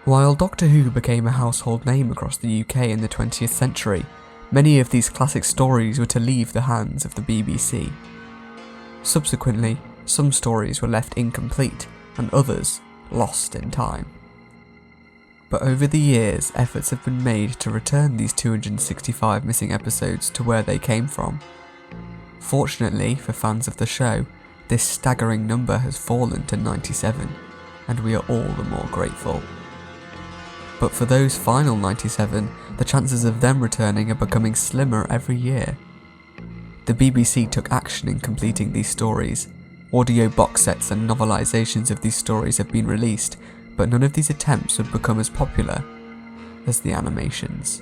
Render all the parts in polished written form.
While Doctor Who became a household name across the UK in the 20th century, many of these classic stories were to leave the hands of the BBC. Subsequently, some stories were left incomplete and others lost in time. But over the years, efforts have been made to return these 265 missing episodes to where they came from. Fortunately for fans of the show, this staggering number has fallen to 97, and we are all the more grateful. But for those final 97, the chances of them returning are becoming slimmer every year. The BBC took action in completing these stories. Audio box sets and novelisations of these stories have been released, but none of these attempts would become as popular as the animations.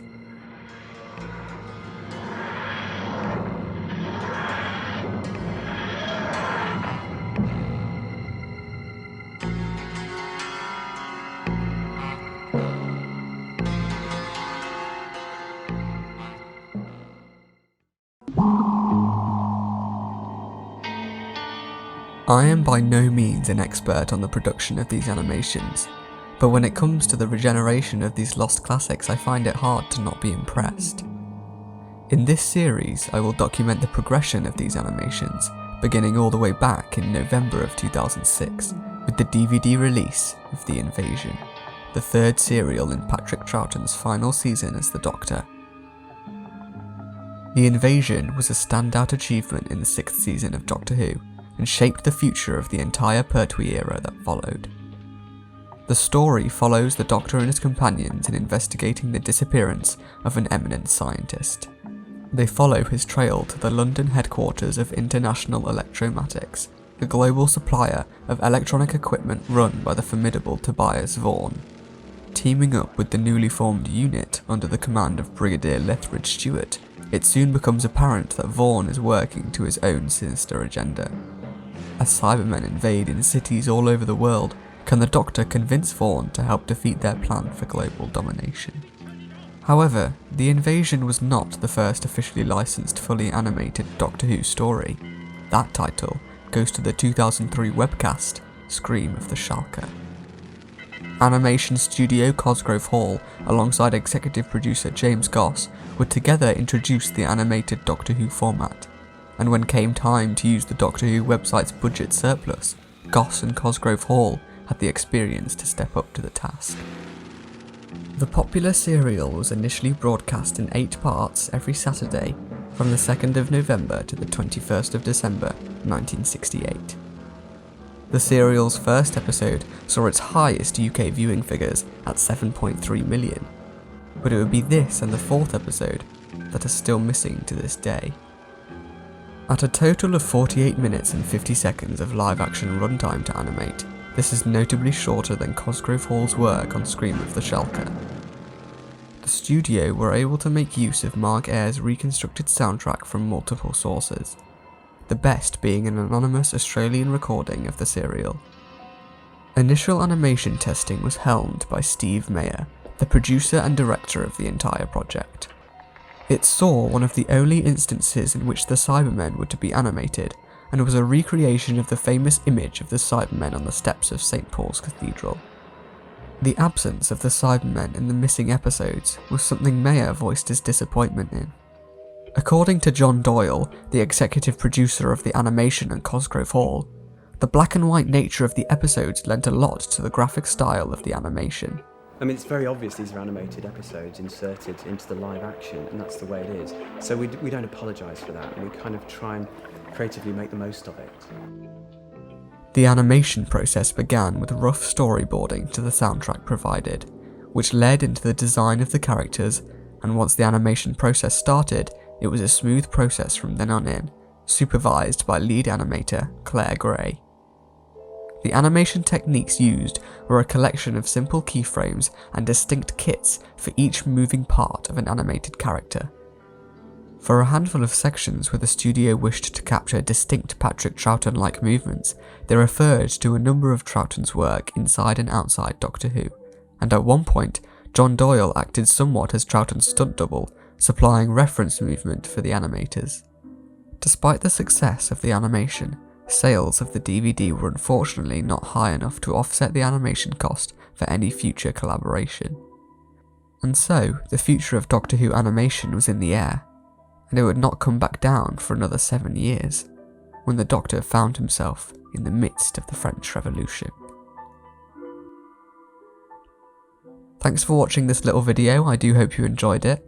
I am by no means an expert on the production of these animations, but when it comes to the regeneration of these lost classics, I find it hard to not be impressed. In this series, I will document the progression of these animations, beginning all the way back in November of 2006, with the DVD release of The Invasion, the third serial in Patrick Troughton's final season as the Doctor. The Invasion was a standout achievement in the 6th season of Doctor Who, and shaped the future of the entire Pertwee era that followed. The story follows the Doctor and his companions in investigating the disappearance of an eminent scientist. They follow his trail to the London headquarters of International Electromatics, the global supplier of electronic equipment run by the formidable Tobias Vaughan. Teaming up with the newly formed unit under the command of Brigadier Lethbridge Stewart, it soon becomes apparent that Vaughan is working to his own sinister agenda. As Cybermen invade in cities all over the world, can the Doctor convince Vaughan to help defeat their plan for global domination? However, The Invasion was not the first officially licensed fully animated Doctor Who story. That title goes to the 2003 webcast, Scream of the Shalka. Animation studio Cosgrove Hall, alongside executive producer James Goss, would together introduce the animated Doctor Who format. And when came time to use the Doctor Who website's budget surplus, Goss and Cosgrove Hall had the experience to step up to the task. The popular serial was initially broadcast in 8 parts every Saturday from the 2nd of November to the 21st of December 1968. The serial's first episode saw its highest UK viewing figures at 7.3 million, but it would be this and the 4th episode that are still missing to this day. At a total of 48 minutes and 50 seconds of live-action runtime to animate, this is notably shorter than Cosgrove Hall's work on Scream of the Shalka. The studio were able to make use of Mark Ayre's reconstructed soundtrack from multiple sources, the best being an anonymous Australian recording of the serial. Initial animation testing was helmed by Steve Mayer, the producer and director of the entire project. It saw one of the only instances in which the Cybermen were to be animated, and was a recreation of the famous image of the Cybermen on the steps of St. Paul's Cathedral. The absence of the Cybermen in the missing episodes was something Mayer voiced his disappointment in. According to John Doyle, the executive producer of the animation at Cosgrove Hall, the black and white nature of the episodes lent a lot to the graphic style of the animation. I mean, it's very obvious these are animated episodes inserted into the live action, and that's the way it is. So we don't apologise for that, and we kind of try and creatively make the most of it. The animation process began with rough storyboarding to the soundtrack provided, which led into the design of the characters, and once the animation process started, it was a smooth process from then on in, supervised by lead animator Claire Gray. The animation techniques used were a collection of simple keyframes and distinct kits for each moving part of an animated character. For a handful of sections where the studio wished to capture distinct Patrick Troughton-like movements, they referred to a number of Troughton's work inside and outside Doctor Who, and at one point, John Doyle acted somewhat as Troughton's stunt double, supplying reference movement for the animators. Despite the success of the animation, Sales of the DVD were unfortunately not high enough to offset the animation cost for any future collaboration. And so, the future of Doctor Who animation was in the air, and it would not come back down for another 7 years, when the Doctor found himself in the midst of the French Revolution. Thanks for watching this little video, I do hope you enjoyed it.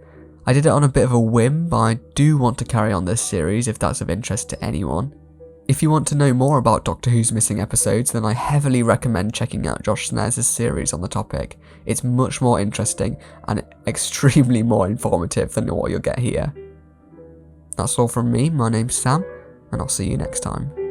I did it on a bit of a whim, but I do want to carry on this series if that's of interest to anyone. If you want to know more about Doctor Who's missing episodes, then I heavily recommend checking out Josh Snares' series on the topic. It's much more interesting and extremely more informative than what you'll get here. That's all from me, my name's Sam, and I'll see you next time.